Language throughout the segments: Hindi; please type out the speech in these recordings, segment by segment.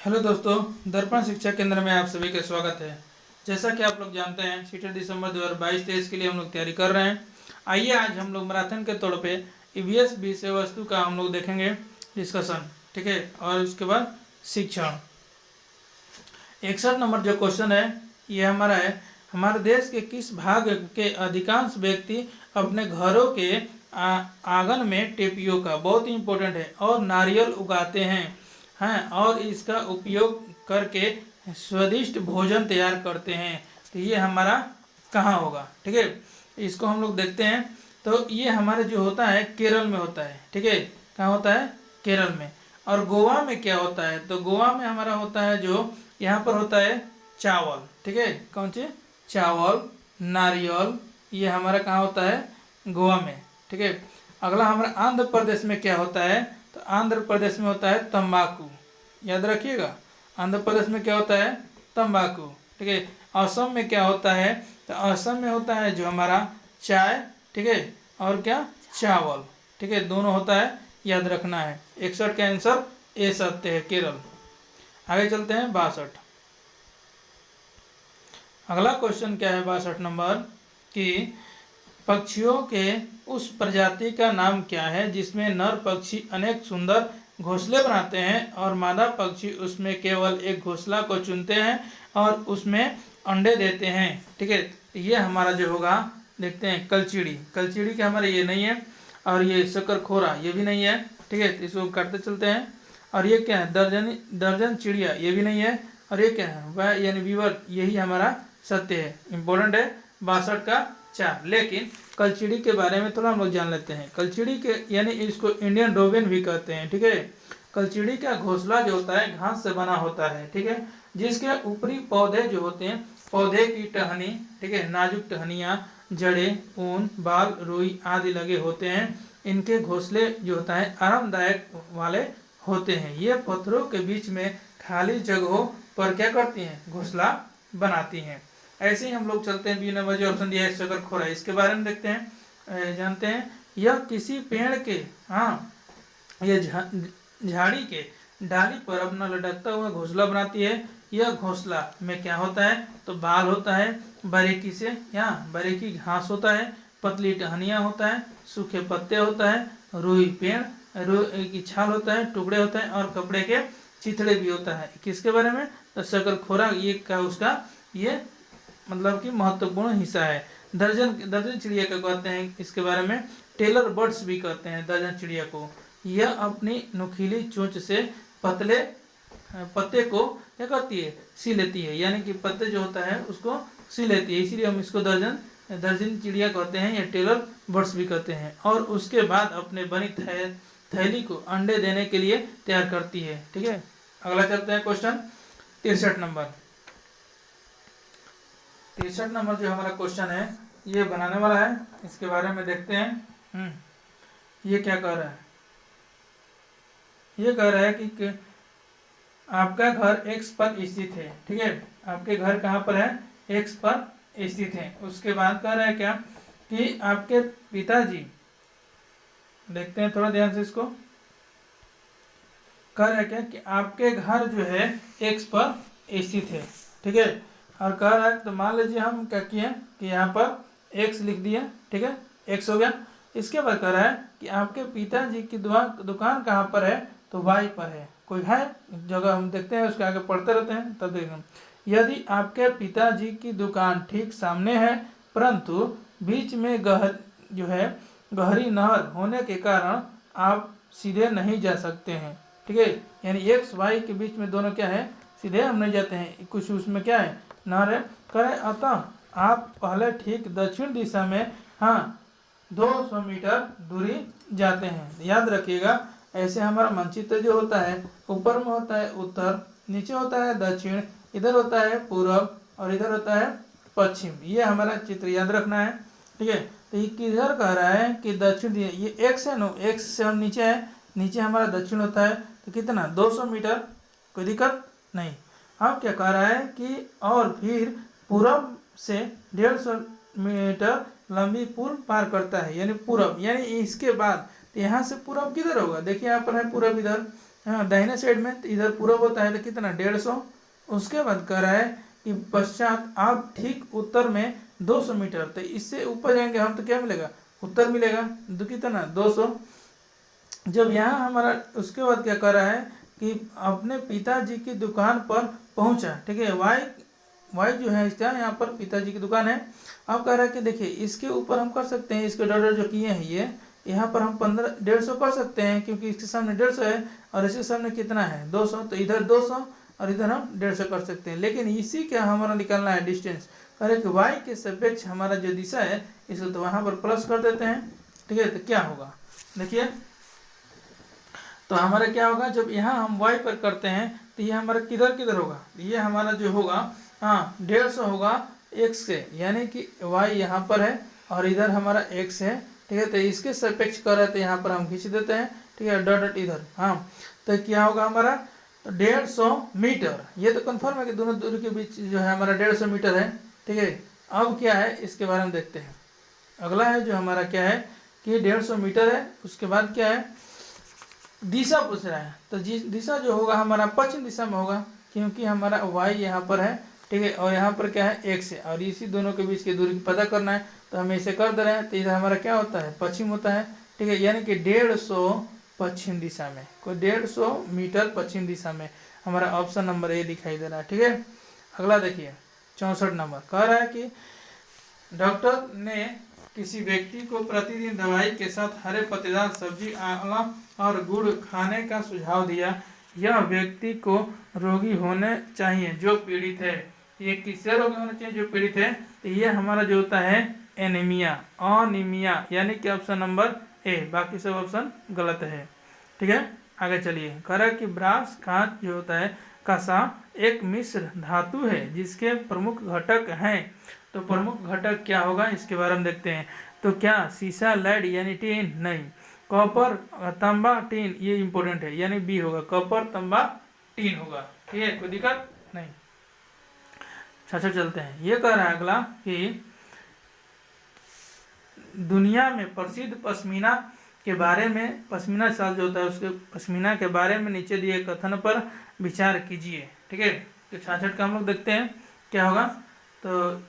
हेलो दोस्तों, दर्पण शिक्षा केंद्र में आप सभी का स्वागत है। जैसा कि आप लोग जानते हैं, सीटेट दिसंबर 2022-23 के लिए हम लोग तैयारी कर रहे हैं। आइए आज हम लोग मैराथन के तौर पे ईवीएस विषय वस्तु का हम लोग देखेंगे डिस्कशन, ठीक है। और उसके बाद शिक्षण 61 नंबर जो क्वेश्चन है ये हमारा है, हमारे देश के किस भाग के अधिकांश व्यक्ति अपने घरों के आंगन में टेपियोका, बहुत ही इंपॉर्टेंट है, और नारियल उगाते हैं और इसका उपयोग करके स्वादिष्ट भोजन तैयार करते हैं। तो ये हमारा कहाँ होगा, ठीक है। इसको हम लोग देखते हैं। तो ये हमारे जो होता है केरल में होता है, ठीक है। कहाँ होता है? केरल में। और गोवा में क्या होता है? तो गोवा में हमारा होता है जो यहाँ पर होता है चावल, ठीक है। कौन सी? चावल, नारियल, ये हमारा कहाँ होता है? गोवा में, ठीक है। अगला हमारा आंध्र प्रदेश में क्या होता है? तो आंध्र प्रदेश में होता है तंबाकू, याद रखिएगा। आंध्र प्रदेश में क्या होता है? तंबाकू, ठीक है। असम में क्या होता है? तो असम में होता है जो हमारा चाय, ठीक है, और क्या? चावल, ठीक है, दोनों होता है, याद रखना है। 61 का आंसर ए सत्य है, केरल। आगे चलते हैं 62। अगला क्वेश्चन क्या है 62 नंबर कि पक्षियों के उस प्रजाति का नाम क्या है जिसमें नर पक्षी अनेक सुंदर घोंसले बनाते हैं और मादा पक्षी उसमें केवल एक घोंसला को चुनते हैं और उसमें अंडे देते हैं, ठीक है। ये हमारा जो होगा, देखते हैं, कलचिड़ी। कलचिड़ी के हमारे ये नहीं है, और ये शकरखोरा ये भी नहीं है, ठीक है। तो इसको करते चलते हैं। और ये क्या है? दर्जन चिड़िया, ये भी नहीं है। और ये क्या है? वह यानी वीवर, यही हमारा सत्य है, इंपॉर्टेंट है। 62 का 4। लेकिन कलचिड़ी के बारे में थोड़ा हम लोग जान लेते हैं। कलचिड़ी के यानी इसको इंडियन रोबिन भी कहते हैं, ठीक है। कलचिड़ी का घोंसला जो होता है घास से बना होता है, ठीक है, जिसके ऊपरी पौधे जो होते हैं, पौधे की टहनी, ठीक है, नाजुक टहनियाँ, जड़ें, ऊन, बाल, रुई आदि लगे होते हैं। इनके घोंसले जो होता है आरामदायक वाले होते हैं। ये पत्थरों के बीच में खाली जगहों पर क्या करती हैं? घोंसला बनाती हैं। ऐसे ही हम लोग चलते हैं। बी नंबर जो ऑप्शन दिया है शकरखोरा, इसके बारे में देखते हैं, जानते हैं। यह किसी पेड़ के ये झाड़ी के डाली पर अपना लटकता हुआ घोंसला बनाती है। यह घोंसला में क्या होता है? तो बाल होता है, बारीकी से यहाँ बारीकी घास होता है, पतली टहनियाँ होता है, सूखे पत्ते होता है, रुई पेड़, रुई की छाल होता है, टुकड़े होते हैं और कपड़े के चिथड़े भी होता है। किसके बारे में? तो शकरखोरा ये का उसका ये मतलब कि महत्वपूर्ण हिस्सा है। दर्जन चिड़िया का कहते हैं इसके बारे में, टेलर बर्ड्स भी कहते हैं दर्जन चिड़िया को। यह अपनी नुकीली चोंच से पतले पत्ते को क्या करती है? सी लेती है, यानी कि पत्ते जो होता है उसको सी लेती है, इसीलिए हम इसको दर्जन चिड़िया कहते हैं या टेलर बर्ड्स भी कहते हैं। और उसके बाद अपने बनी थैली को अंडे देने के लिए तैयार करती है, ठीक है। अगला चलते हैं क्वेश्चन 63 नंबर। 63 नंबर जो हमारा क्वेश्चन है ये बनाने वाला है, इसके बारे में देखते हैं। ये क्या कह रहा है? ये कह रहा है कि आपका घर एक्स पर स्थित है, ठीक है। आपके घर कहाँ पर है? एक्स पर स्थित है। उसके बाद कह रहा है क्या कि आपके पिताजी, देखते हैं थोड़ा ध्यान से इसको, कह रहा है क्या कि आपके घर जो है एक्स पर स्थित है, ठीक है। और कह रहा है, तो मान लीजिए हम क्या किए कि यहाँ पर एक्स लिख दिए, ठीक है, एक्स हो गया। इसके बाद कह रहा है कि आपके पिताजी की दुकान कहाँ पर है? तो वाई पर है। कोई है जगह हम देखते हैं, उसके आगे पढ़ते रहते हैं तब देखें। यदि आपके पिताजी की दुकान ठीक सामने है परंतु बीच में गहरी नहर होने के कारण आप सीधे नहीं जा सकते हैं, ठीक है। यानी एक्स वाई के बीच में दोनों क्या है? सीधे हम नहीं जाते हैं, कुछ उसमें क्या है? नहर है। करें अतः आप पहले ठीक दक्षिण दिशा में 200 मीटर दूरी जाते हैं। याद रखिएगा, ऐसे हमारा मानचित्र जो होता है ऊपर में होता है उत्तर, नीचे होता है दक्षिण, इधर होता है पूर्व और इधर होता है पश्चिम। ये हमारा चित्र याद रखना है, ठीक है। तो ये किधर कह रहा है कि दक्षिण, ये एक्स है नो, एक्स से हम नीचे है, नीचे हमारा दक्षिण होता है। तो कितना? 200 मीटर, कोई दिक्कत नहीं। अब क्या कह रहा है कि और फिर पूरब से 150 मीटर लंबी पुल पार करता है, यानी पूरब, यानी इसके बाद तो यहाँ से पूरब किधर होगा? देखिए यहाँ पर है पूरब इधर, हाँ दाहिने साइड में, तो इधर पूरब होता है तो कितना 150। उसके बाद कह रहा है कि पश्चात आप ठीक उत्तर में 200 मीटर, तो इससे ऊपर जाएंगे हम तो क्या मिलेगा, उत्तर मिलेगा, तो कितना 200। जब यहाँ हमारा उसके बाद क्या कर रहा है कि अपने पिताजी की दुकान पर पहुंचा, ठीक है, वाई वाई जो है इसका यहाँ पर पिताजी की दुकान है। अब कह रहा है कि देखिए इसके ऊपर हम कर सकते हैं, इसके डॉलर जो किए हैं ये यहाँ पर हम 150 कर सकते हैं, क्योंकि इसके सामने 150 है और इसके सामने कितना है 200, तो इधर 200 और इधर हम 150 कर सकते हैं। लेकिन इसी का हमारा निकालना है डिस्टेंस, कह रहे कि वाई के सापेक्ष हमारा जो दिशा है इसको तो वहाँ पर प्लस कर देते हैं, ठीक है। तो क्या होगा देखिए, तो हमारा क्या होगा, जब यहाँ हम y पर करते हैं तो ये हमारा किधर किधर होगा, ये हमारा जो होगा हाँ 150 होगा x से, यानी कि y यहाँ पर है और इधर हमारा x है, ठीक है। तो इसके सापेक्ष कर रहे थे, यहाँ पर हम खींच देते हैं, ठीक है, डॉट डॉट इधर। हाँ तो क्या होगा हमारा 150 मीटर, ये तो कन्फर्म है कि दोनों दूरी के बीच जो है हमारा 150 मीटर है, ठीक है। अब क्या है इसके बारे में देखते हैं। अगला है जो हमारा क्या है कि 150 मीटर है। उसके बाद क्या है, दिशा पूछ रहा है, तो दिशा जो होगा हमारा पश्चिम दिशा में होगा, क्योंकि हमारा y यहाँ पर है, ठीक है, और यहाँ पर क्या है x है, और इसी दोनों के बीच की दूरी पता करना है, तो हम इसे कर दे रहे हैं। तो इधर हमारा क्या होता है पश्चिम होता है, ठीक है, यानी कि 150 पश्चिम दिशा में, कोई 150 मीटर पश्चिम दिशा में, हमारा ऑप्शन नंबर ए दिखाई दे रहा है, ठीक है। अगला देखिए 64 नंबर कह रहा है कि डॉक्टर ने किसी व्यक्ति को प्रतिदिन दवाई के साथ हरे पत्तेदार सब्जी, आंवला और गुड़ खाने का सुझाव दिया। यह व्यक्ति को रोगी होने चाहिए जो पीड़ित है। ये किससे रोगी होना चाहिए जो पीड़ित है, तो ये हमारा जो होता है एनीमिया, अनीमिया, यानी कि ऑप्शन नंबर ए, बाकी सब ऑप्शन गलत है, ठीक है। आगे चलिए, कह रहा है कि ब्रास कांच जो होता है कांसा एक मिश्र धातु है जिसके प्रमुख घटक हैं। तो प्रमुख घटक क्या होगा इसके बारे में देखते हैं। तो क्या सीसा, लेड यानी टीन, नहीं, कॉपर, तांबा, टीन, ये इंपॉर्टेंट है, यानी बी होगा, कॉपर, तांबा, टीन होगा, ठीक है, कोई दिक्कत नहीं। अच्छा चलते हैं। ये कह रहा है अगला कि दुनिया में प्रसिद्ध पश्मीना के बारे में, पश्मीना शाल जो होता है उसके पश्मीना के बारे में नीचे दिए कथन पर विचार कीजिए, ठीक है। तो 66 का हम लोग देखते हैं क्या होगा। तो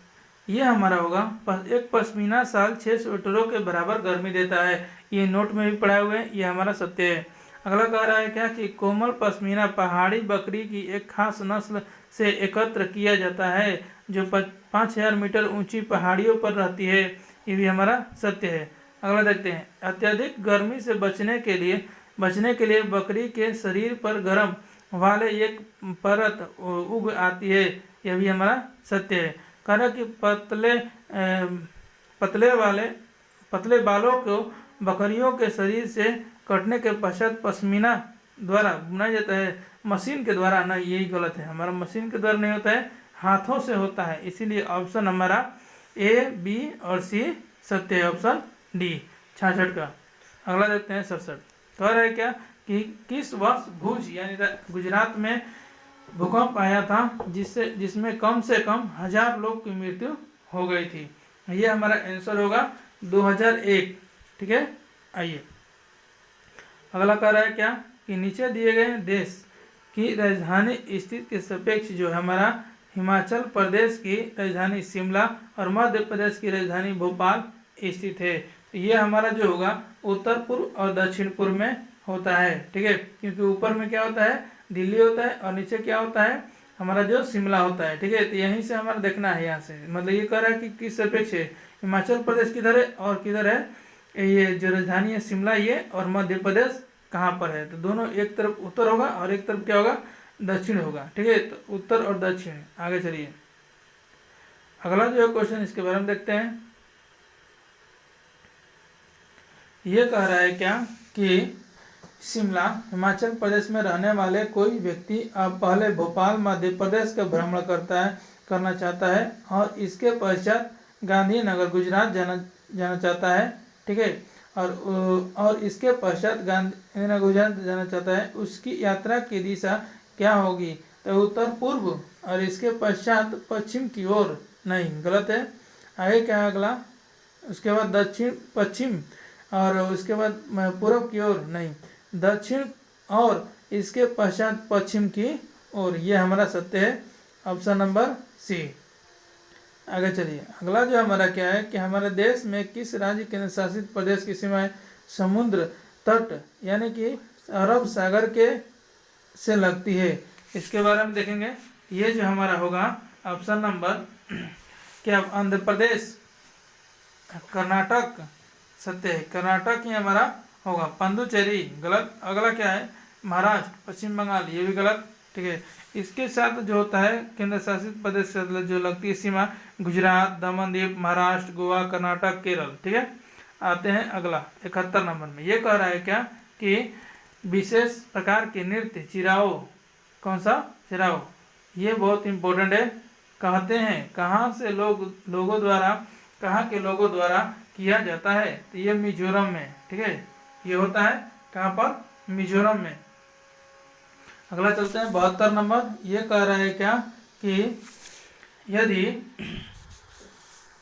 ये हमारा होगा, एक पश्मीना शाल 6 स्वेटरों के बराबर गर्मी देता है। ये नोट में भी पढ़ाए हुए हैं, ये हमारा सत्य है। अगला कह रहा है क्या कि कोमल पश्मीना पहाड़ी बकरी की एक खास नस्ल से एकत्र किया जाता है जो 5000 मीटर ऊंची पहाड़ियों पर रहती है। ये भी हमारा सत्य है। अगला देखते हैं, अत्यधिक गर्मी से बचने के लिए बकरी के शरीर पर गर्म वाले एक परत उग आती है। यह भी हमारा सत्य है। कह रहा कि पतले बालों को बकरियों के शरीर से कटने के पश्चात पश्मीना द्वारा बुना जाता है, मशीन के द्वारा नहीं, यही गलत है, हमारा मशीन के द्वारा नहीं होता है, हाथों से होता है। इसीलिए ऑप्शन हमारा ए, बी और सी सत्य है, ऑप्शन डी 66 का। अगला देखते हैं 67। कह रहा है क्या कि किस वर्ष भुज यानी गुजरात में भूकंप आया था जिसमें कम से कम 1000 लोग की मृत्यु हो गई थी। ये हमारा आंसर होगा 2001, ठीक है। आइए अगला कह रहा है क्या कि नीचे दिए गए देश की राजधानी स्थिति के सापेक्ष जो है हमारा हिमाचल प्रदेश की राजधानी शिमला और मध्य प्रदेश की राजधानी भोपाल स्थित है। तो ये हमारा जो होगा उत्तर पूर्व और दक्षिण पूर्व में होता है, ठीक है, क्योंकि ऊपर में क्या होता है दिल्ली होता है और नीचे क्या होता है हमारा जो शिमला होता है, ठीक है। तो यहीं से हमारा देखना है, यहाँ से मतलब ये कह रहा है कि किस सापेक्ष है, हिमाचल प्रदेश किधर है और किधर है, ये जो राजधानी है शिमला ये, और मध्य प्रदेश कहाँ पर है। तो दोनों एक तरफ उत्तर होगा और एक तरफ क्या होगा दक्षिण होगा, ठीक है। तो उत्तर और दक्षिण। आगे चलिए, अगला जो है क्वेश्चन इसके बारे में देखते हैं। ये कह रहा है क्या कि शिमला हिमाचल प्रदेश में रहने वाले कोई व्यक्ति अब पहले भोपाल मध्य प्रदेश का भ्रमण करना चाहता है और इसके पश्चात गांधीनगर गुजरात जाना चाहता है, ठीक है, और इसके पश्चात गांधीनगर गुजरात जाना चाहता है। उसकी यात्रा की दिशा क्या होगी, तो उत्तर पूर्व, और इसके पश्चात पश्चिम की ओर, नहीं गलत है। आगे क्या है अगला, उसके बाद दक्षिण पश्चिम और उसके बाद पूर्व की ओर, नहीं, दक्षिण और इसके पश्चात पश्चिम की ओर। ये हमारा सत्य है, ऑप्शन नंबर सी। आगे चलिए, अगला जो हमारा क्या है कि हमारे देश में किस राज्य केंद्र शासित प्रदेश की सीमाएं समुद्र तट यानी कि अरब सागर के से लगती है। इसके बारे में देखेंगे। ये जो हमारा होगा ऑप्शन नंबर क्या, आंध्र प्रदेश, कर्नाटक, सत्य है, कर्नाटक ही हमारा होगा। पुडुचेरी गलत। अगला क्या है, महाराष्ट्र, पश्चिम बंगाल, ये भी गलत। ठीक है, इसके साथ जो होता है केंद्र शासित प्रदेश से जो लगती है सीमा, गुजरात, दमन द्वीप, महाराष्ट्र, गोवा, कर्नाटक, केरल। ठीक है, आते हैं अगला 71 नंबर में। ये कह रहा है क्या कि विशेष प्रकार के नृत्य चिराओ, कौन सा, चिराओ, ये बहुत इंपॉर्टेंट है। कहते हैं कहाँ से लोगों द्वारा, कहाँ के लोगों द्वारा किया जाता है, तो ये मिजोरम में। ठीक है, ये होता है कहाँ पर, मिजोरम में। अगला चलते हैं 72 नंबर। ये कह रहा है क्या कि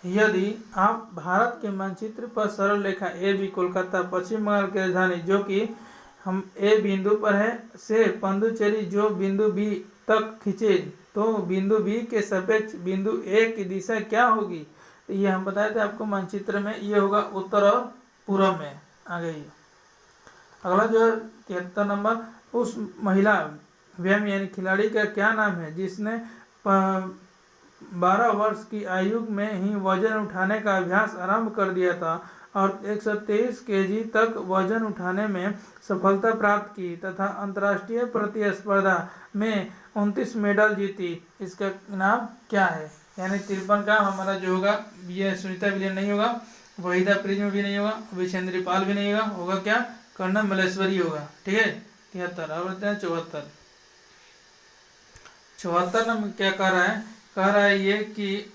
यदि आप भारत के मानचित्र पर सरल रेखा ए बी कोलकाता, पश्चिम बंगाल की राजधानी जो कि हम ए बिंदु पर है, से पुडुचेरी जो बिंदु बी तक खींचे, तो बिंदु बी के सापेक्ष बिंदु ए की दिशा क्या होगी। तो ये हम बताए थे आपको मानचित्र में, ये होगा उत्तर और पूर्व में। आ गई। अगला जो है 73 नंबर, उस महिला व्यायाम यानी खिलाड़ी का क्या नाम है जिसने 12 वर्ष की आयु में ही वजन उठाने का अभ्यास आरंभ कर दिया था और 123 केजी तक वजन उठाने में सफलता प्राप्त की तथा अंतर्राष्ट्रीय प्रतिस्पर्धा में 29 मेडल जीती। इसका नाम क्या है। यानी 53 का हमारा जो होगा, ये सुनीता विलियम नहीं होगा, वहीदा प्रिज्म भी नहीं होगा, विजेंद्र पाल भी नहीं होगा, होगा क्या, कर्णम मल्लेश्वरी होगा। ठीक है, 73। अब बढ़ते हैं 74। 74 नंबर क्या कह रहा है, कह रहा है ये कि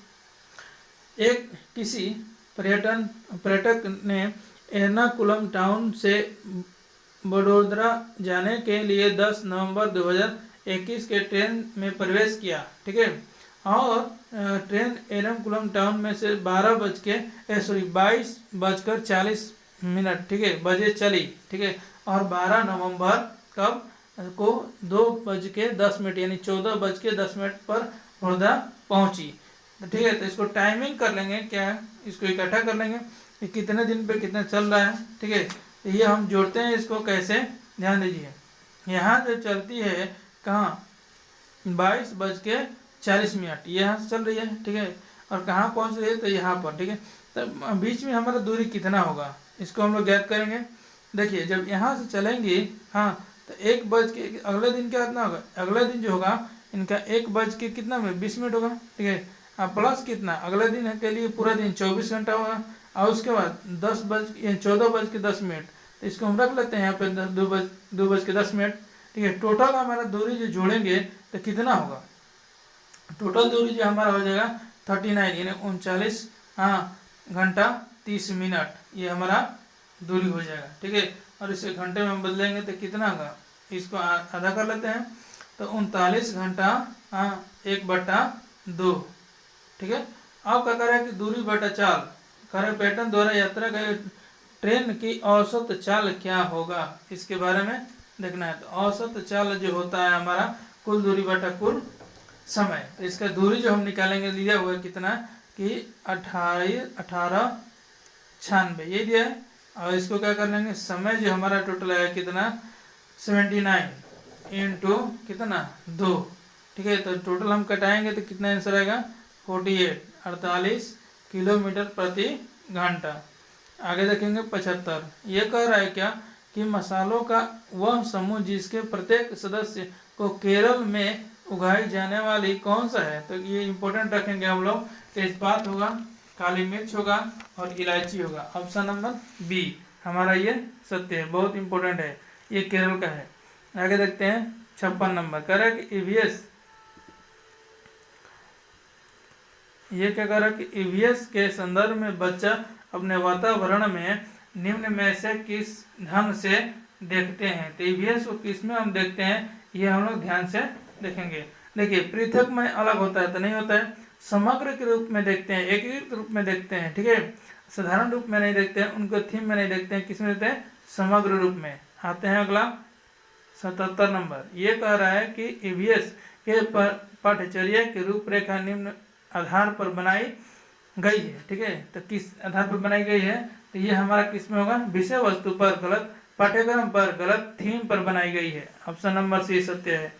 एक किसी पर्यटक ने एर्नाकुलम टाउन से वडोदरा जाने के लिए 10 नवंबर 2021 के ट्रेन में प्रवेश किया। ठीक है, और ट्रेन एर्नाकुलम टाउन में से 22:40 ठीक है बजे चली। ठीक है, और 12 नवंबर कब को 2:10 यानी 14:10 पर वडोदरा पहुंची। ठीक है, तो इसको टाइमिंग कर लेंगे, क्या है इसको इकट्ठा कर लेंगे कि कितने दिन पे कितना चल रहा है। ठीक है, तो ये हम जोड़ते हैं इसको कैसे, ध्यान दीजिए। यहाँ जो चलती है कहाँ, 22:40 यहाँ से चल रही है। ठीक है, और कहाँ पहुँच रही है, तो यहाँ पर। ठीक है, तो बीच में हमारा दूरी कितना होगा, इसको हम लोग ज्ञात करेंगे। देखिए, जब यहाँ से चलेंगे, हाँ, तो 1 अगले दिन क्या कितना होगा, अगले दिन जो होगा इनका 1:20 होगा। ठीक है, प्लस कितना, अगले दिन के लिए पूरा दिन 24 घंटा होगा। और उसके बाद 14:10, तो इसको हम रख लेते हैं यहाँ पे 2:10। ठीक है, टोटल हमारा दूरी जो जोड़ेंगे तो कितना होगा, टोटल दूरी जो हमारा हो जाएगा 39 यानी 39 घंटा 30 मिनट, ये हमारा दूरी हो जाएगा। ठीक है, और इसे घंटे में हम बदलेंगे तो कितना होगा, इसको आधा कर लेते हैं, तो 39 घंटा 1/2। ठीक है, अब क्या करें कि दूरी बटा चाल करें, पैटर्न द्वारा यात्रा का ट्रेन की औसत चाल क्या होगा, इसके बारे में देखना है। तो औसत चाल जो होता है हमारा कुल दूरी बटा कुल समय। तो इसका दूरी जो हम निकालेंगे दिया हुआ है कितना कि 1896 ये दिया है। और इसको क्या कर लेंगे, समय जो हमारा टोटल है कितना 79 इंटू कितना 2। ठीक है, तो टोटल हम कटाएंगे तो कितना आंसर आएगा 48 किलोमीटर प्रति घंटा। आगे देखेंगे 75। ये कह रहा है क्या कि मसालों का वह समूह जिसके प्रत्येक सदस्य को केरल में उगाई जाने वाली कौन सा है। तो ये इंपॉर्टेंट रखेंगे हम लोग, तेजपात होगा, काली मिर्च होगा और इलायची होगा। ऑप्शन नंबर बी हमारा ये सत्य है, बहुत इंपॉर्टेंट है, ये केरल का है। आगे देखते हैं 56 नंबर। कह रहा है कि ईवीएस, ये क्या कह रहा है कि ईवीएस के संदर्भ में बच्चा अपने वातावरण में निम्न में से किस ढंग से देखते हैं। तो ईवीएस को किस में हम देखते हैं, ये हम लोग ध्यान से देखेंगे। देखिए, पृथक में अलग होता है तो नहीं होता है, समग्र के रूप में देखते हैं, एकीकृत रूप में देखते हैं। ठीक है, साधारण रूप में नहीं देखते हैं, उनको थीम में नहीं देखते हैं, किस में देखते हैं, समग्र रूप में। आते हैं अगला 77 नंबर ये कह रहा है कि ईवीएस के पाठ्यचर्या की रूपरेखा निम्न आधार पर बनाई गई है। ठीक है, तो किस आधार पर बनाई गई है, तो ये हमारा किस में होगा, विषय वस्तु पर गलत, पाठ्यक्रम पर गलत, थीम पर बनाई गई है। ऑप्शन नंबर सी सत्य है।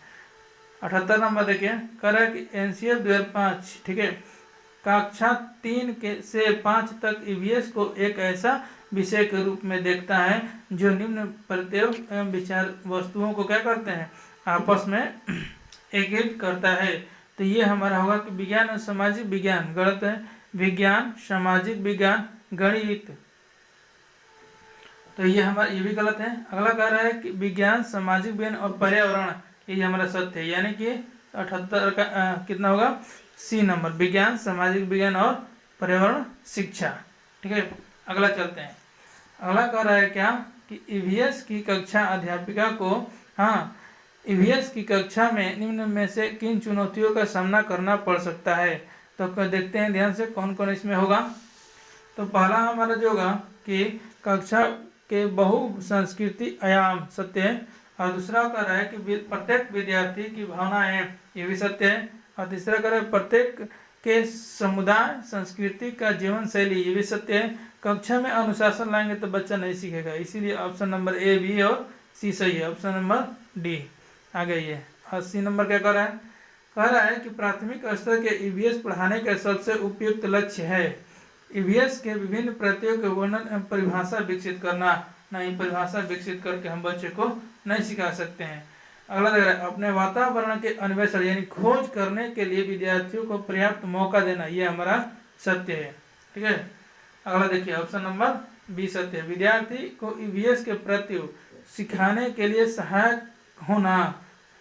78 नंबर देखिए, कह रहा है कि एनसीएल 2005 ठीक है कक्षा 3 से 5 तक ईवीएस को एक ऐसा विषय के रूप में देखता है जो निम्न प्रत्यय एवं विचार वस्तुओं को क्या करते हैं, आपस में एकीकृत करता है। तो ये हमारा होगा कि विज्ञान और सामाजिक विज्ञान, गलत है, विज्ञान, सामाजिक विज्ञान, गणित, तो ये हमारा ये भी गलत है। अगला कह रहा है कि विज्ञान, सामाजिक विज्ञान और पर्यावरण, ये हमारा सत्य है, यानी कि 78 का कितना होगा, सी नंबर, विज्ञान, सामाजिक विज्ञान और पर्यावरण शिक्षा। ठीक है, अगला चलते हैं। अगला कह रहा है क्या कि ईवीएस की कक्षा अध्यापिका को, हाँ, ईवीएस की कक्षा में निम्न में से किन चुनौतियों का सामना करना पड़ सकता है। तो देखते हैं ध्यान से कौन कौन इसमें होगा। तो पहला हमारा जो होगा कि कक्षा के बहु संस्कृति आयाम, सत्य है। और दूसरा कह रहा है कि प्रत्येक विद्यार्थी की भावनाएं, ये भी सत्य है। और तीसरा कह रहा है प्रत्येक के समुदाय संस्कृति का जीवन शैली, ये भी सत्य है। कक्षा में अनुशासन लाएंगे तो बच्चा नहीं सीखेगा, इसीलिए ऑप्शन नंबर ए, बी और सी सही है। ऑप्शन नंबर डी आ गई है। 80 नंबर क्या कह रहा है कि प्राथमिक स्तर के ईवीएस पढ़ाने का सबसे उपयुक्त लक्ष्य है ईवीएस के विभिन्न प्रत्ययों के वर्णन एवं परिभाषा विकसित करना। नहीं, परिभाषा विकसित करके हम बच्चे को नहीं सिखा सकते हैं। अगला देख रहा है अपने वातावरण के अन्वेषण यानी खोज करने के लिए विद्यार्थियों को पर्याप्त मौका देना, ये हमारा सत्य है। ठीक है, अगला देखिए ऑप्शन नंबर बी सत्य है। विद्यार्थी को ईवीएस के प्रत्यय सिखाने के लिए सहायक होना,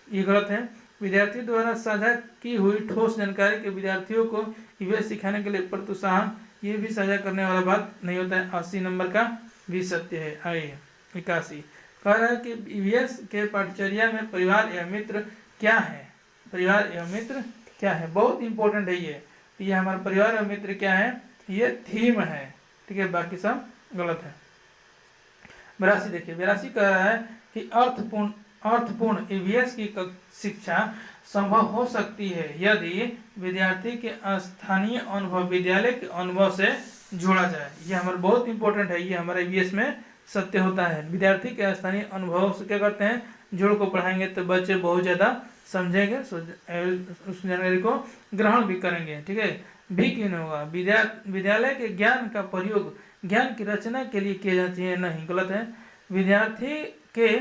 ये गलत है। विद्यार्थी द्वारा साझा की हुई ठोस जानकारी के विद्यार्थियों को ईवीएस सिखाने के लिए प्रोत्साहन, ये भी साझा करने वाला बात नहीं होता है। 80 नंबर का भी सत्य है। आइए 81 कह रहा है कि ईवीएस के पाठ्यचर्या में परिवार या मित्र क्या है। परिवार या मित्र क्या है, बहुत इंपॉर्टेंट है ये। तो ये हमारा परिवार या मित्र क्या है, ये थीम है। ठीक है, बाकी सब गलत है। 82 देखिए, 82 कह रहा है कि अर्थपूर्ण ईवीएस की शिक्षा संभव हो सकती है यदि विद्यार्थी के स्थानीय अनुभव विद्यालय के अनुभव से जोड़ा जाए। ये हमारा बहुत इंपॉर्टेंट है, ये हमारे ईवीएस में सत्य होता है। विद्यार्थी के स्थानीय अनुभव से क्या करते हैं, जोड़ को पढ़ाएंगे तो बच्चे बहुत ज़्यादा समझेंगे, उस जानकारी को ग्रहण भी करेंगे। ठीक है, भी क्यों नहीं होगा, विद्यालय के ज्ञान का प्रयोग ज्ञान की रचना के लिए किया जाना चाहिए, नहीं, गलत है। विद्यार्थी के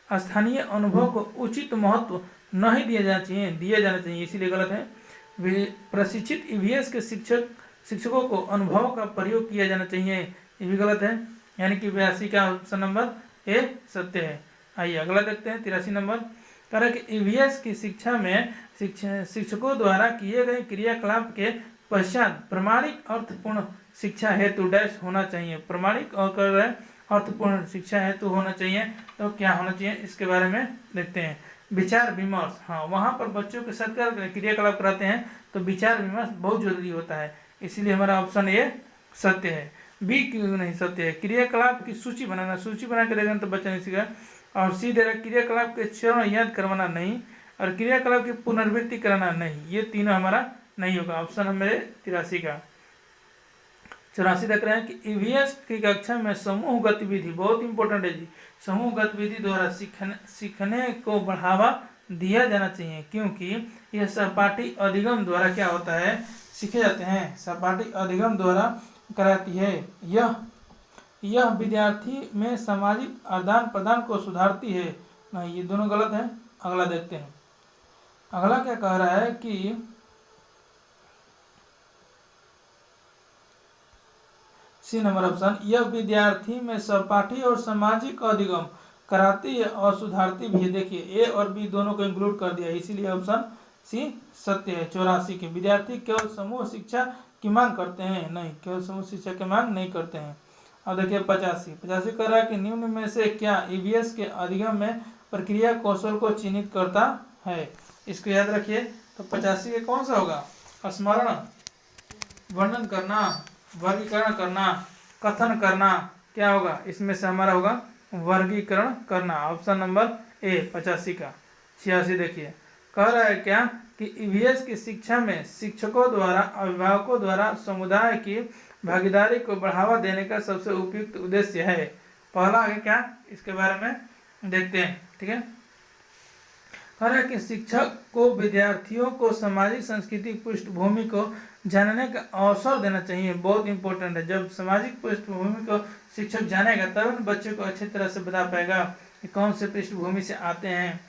स्थानीय अनुभव को उचित महत्व नहीं दिया जाना चाहिए, इसीलिए गलत है। प्रशिक्षित ईवीएस के शिक्षकों को अनुभव का प्रयोग किया जाना चाहिए, ये भी गलत है। यानी कि 82 का ऑप्शन नंबर ए सत्य है। आइए अगला देखते हैं 83 नंबर। कह रहा है कि ईवीएस की शिक्षा में शिक्षकों द्वारा किए गए क्रियाकलाप के पश्चात प्रमाणिक अर्थपूर्ण शिक्षा हेतु डैश होना चाहिए। प्रमाणिक और कर रहे अर्थपूर्ण शिक्षा हेतु होना चाहिए, तो क्या होना चाहिए इसके बारे में देखते हैं। विचार विमर्श, हाँ, वहाँ पर बच्चों के साथ क्रियाकलाप कराते हैं तो विचार विमर्श बहुत जरूरी होता है, इसीलिए हमारा ऑप्शन ए सत्य है। बी क्यों नहीं सत्य है, क्रियाकलाप की सूची बनाना, सूची बना के देगा तो बच्चा नहीं सीखा। और सी दे रहा क्रियाकलाप के चरण याद करवाना नहीं, और क्रियाकलाप की पुनरावृत्ति कराना नहीं, ये तीनों हमारा नहीं होगा। ऑप्शन है मेरे 83 का। 84 देख रहे हैं कि ईवीएस की कक्षा में समूह गतिविधि, बहुत इंपॉर्टेंट है जी, समूह गतिविधि द्वारा सीखने को बढ़ावा दिया जाना चाहिए, क्योंकि यह सहपाठी अधिगम द्वारा क्या होता है, सीखे जाते हैं, सहपाठी अधिगम द्वारा कराती है। यह विद्यार्थी में सामाजिक आदान प्रदान को सुधारती है, नहीं, ये दोनों गलत है। अगला देखते हैं। अगला क्या कह रहा है कि सी नंबर ऑप्शन, यह विद्यार्थी में सहपाठी और सामाजिक अधिगम कराती है और सुधारती भी है। देखिए ए और बी दोनों को इंक्लूड कर दिया, इसीलिए ऑप्शन सी सत्य है। 84 के विद्यार्थी केवल समूह शिक्षा की मांग करते हैं, नहीं, केवल समूह शिक्षा की मांग नहीं करते हैं। अब देखिए 85 कह रहा है कि निम्न में से क्या ईवीएस के अधिगम में प्रक्रिया कौशल को चिन्हित करता है, इसको याद रखिए। तो 85 के कौन सा होगा, स्मरण, वर्णन करना, वर्गीकरण करना, कथन करना, क्या होगा इसमें से हमारा होगा वर्गीकरण करना। ऑप्शन नंबर ए 85 का। 86 देखिए कह रहा है क्या कि ईवीएस की शिक्षा में शिक्षकों द्वारा अभिभावकों द्वारा समुदाय की भागीदारी को बढ़ावा देने का सबसे उपयुक्त उद्देश्य है। पहला है क्या इसके बारे में देखते हैं। ठीक है, कह रहा है कि शिक्षक को विद्यार्थियों को सामाजिक सांस्कृतिक पृष्ठभूमि को जानने का अवसर देना चाहिए। बहुत इंपॉर्टेंट है, जब सामाजिक पृष्ठभूमि को शिक्षक जानेगा तब बच्चे को अच्छी तरह से बता पाएगा कि कौन से पृष्ठभूमि से आते हैं।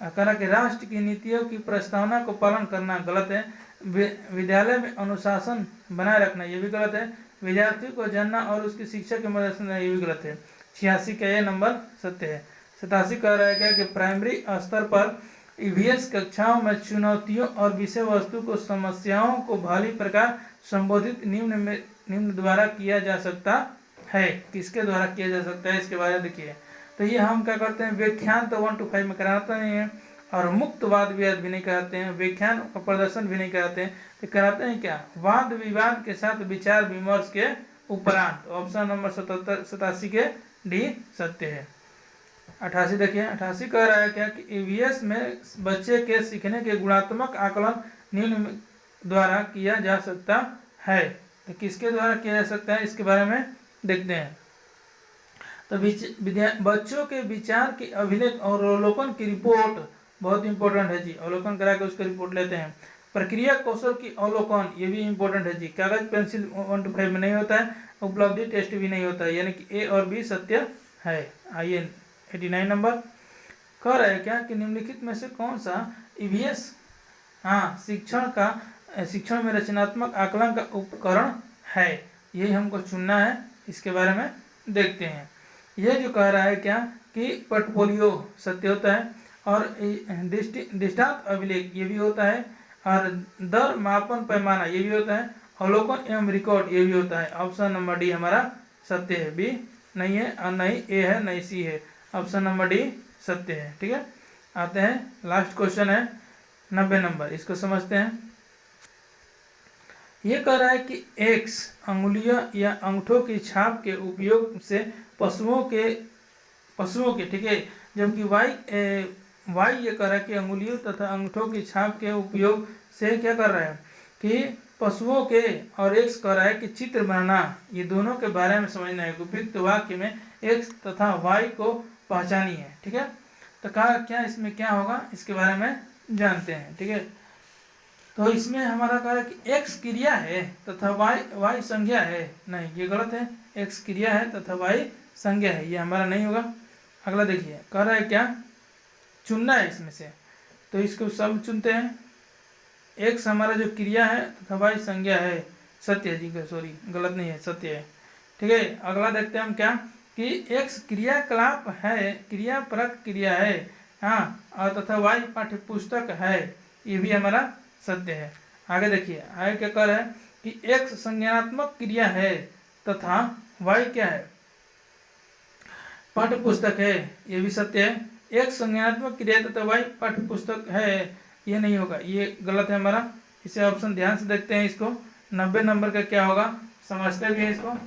कह रहा कि राष्ट्र की नीतियों की प्रस्तावना को पालन करना गलत है। विद्यालय में अनुशासन बनाए रखना ये भी गलत है। विद्यार्थी को जानना और उसकी शिक्षा की मदद से ये भी गलत है। 86 का ये नंबर सत्य है। 87 कह रहा है क्या कि प्राइमरी स्तर पर ईवीएस कक्षाओं में चुनौतियों और विषय वस्तु को समस्याओं को भली प्रकार संबोधित निम्न द्वारा किया जा सकता है। किसके द्वारा किया जा सकता है इसके बारे में देखिए। तो ये हम क्या करते हैं, व्याख्यान तो 1 to 5 में कराते नहीं है और मुक्त वाद विवाद भी नहीं कराते हैं, व्याख्यान का प्रदर्शन भी नहीं कराते हैं। तो कराते हैं क्या, वाद विवाद के साथ विचार विमर्श के उपरांत। ऑप्शन नंबर 87 के डी सत्य है। 88 देखिए 88 कह रहा है क्या कि ईवीएस में बच्चे के सीखने के गुणात्मक आकलन निम्न द्वारा किया जा सकता है। तो किसके द्वारा किया जा सकता है इसके बारे में देखते हैं। तो बच्चों के विचार की अभिलेख और अवलोकन की रिपोर्ट बहुत इंपॉर्टेंट है जी। अवलोकन करा के उसका रिपोर्ट लेते हैं। प्रक्रिया कौशल की अवलोकन ये भी इंपॉर्टेंट है जी। कागज पेंसिल 1 to 5 में नहीं होता है। उपलब्धि टेस्ट भी नहीं होता है, यानी कि ए और बी सत्य है। आइए 89 नंबर कह रहा है क्या कि निम्नलिखित में से कौन सा ईवीएस शिक्षण में रचनात्मक आकलन का उपकरण है। यही हमको चुनना है। इसके बारे में देखते हैं। यह जो कह रहा है क्या कि पोर्टफोलियो सत्य होता है और दृष्टांत अभिलेख ये भी होता है और दर मापन पैमाना ये भी होता है। अवलोकन एवं रिकॉर्ड ये भी होता है। ऑप्शन नंबर डी हमारा सत्य है। बी नहीं है और नहीं ए है नहीं सी है। ऑप्शन नंबर डी सत्य है। ठीक है, आते हैं लास्ट क्वेश्चन है 90 नंबर। इसको समझते हैं। ये कह रहा है कि एक्स अंगुलियां या अंगूठों की छाप के उपयोग से पशुओं के ठीक है, जबकि वाई ये कह रहा है कि अंगुलियों तथा अंगूठों की छाप के उपयोग से क्या कर रहा है कि पशुओं के, और एक्स कह रहा है कि चित्र बनाना। ये दोनों के बारे में समझना है। उपयुक्त वाक्य में एक्स तथा वाई को पहचानी है। ठीक है, तो कहा क्या इसमें क्या होगा इसके बारे में जानते हैं। ठीक है, तो इसमें हमारा कह रहा है कि एक्स क्रिया है तथा वाई संज्ञा है। नहीं, ये गलत है। एक्स क्रिया है तथा वाई संज्ञा है, ये हमारा नहीं होगा। अगला देखिए कह रहा है क्या चुनना है इसमें से, तो इसको सब चुनते हैं। एक्स हमारा जो क्रिया है तथा वाई संज्ञा है। सत्य है जी, सॉरी गलत नहीं है, सत्य है। ठीक है, अगला देखते हैं हम क्या कि एक्स क्रियाकलाप है, क्रियापरक क्रिया है और तथा वाई पाठ्य पुस्तक है, ये भी हमारा सत्य है। आगे देखिए आगे क्या कह रहा है कि एक्स संज्ञानात्मक क्रिया है तथा वाई क्या है पाठ्य पुस्तक है, ये भी सत्य है। एक्स संज्ञानात्मक क्रिया तथा वाई पाठ्य पुस्तक है, ये नहीं होगा, ये गलत है हमारा। इसे ऑप्शन ध्यान से देखते हैं। इसको 90 नंबर का क्या होगा समझते भी है इसको।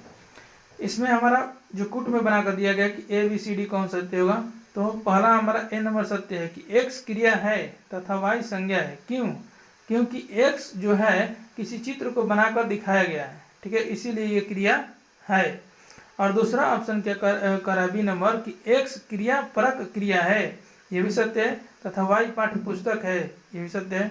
इसमें हमारा जो कुट में बना कर दिया गया कि ए बी सी डी कौन सत्य होगा, तो पहला हमारा ए नंबर सत्य है कि एक्स क्रिया है तथा वाई संज्ञा है। क्यों, क्योंकि एक्स जो है किसी चित्र को बनाकर दिखाया गया है। ठीक है, इसीलिए ये क्रिया है। और दूसरा ऑप्शन क्या करा बी नंबर कि एक्स क्रिया परक क्रिया है, ये भी सत्य है तथा वाई पाठ्य पुस्तक है, ये भी सत्य है।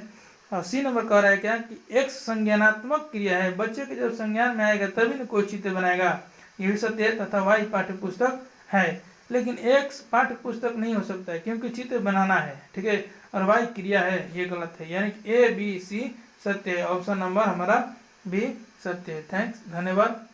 और सी नंबर कह रहा है क्या कि एक्स संज्ञानात्मक क्रिया है, बच्चे के जब संज्ञान में आएगा तभी न कोई चित्र बनाएगा, ये भी सत्य है तथा वाई पाठ्य पुस्तक है। लेकिन एक्स पाठ्य पुस्तक नहीं हो सकता है क्योंकि चित्र बनाना है। ठीक है, और वाई क्रिया है, ये गलत है। यानी कि ए बी सी सत्य है। ऑप्शन नंबर हमारा बी सत्य है। थैंक्स, धन्यवाद।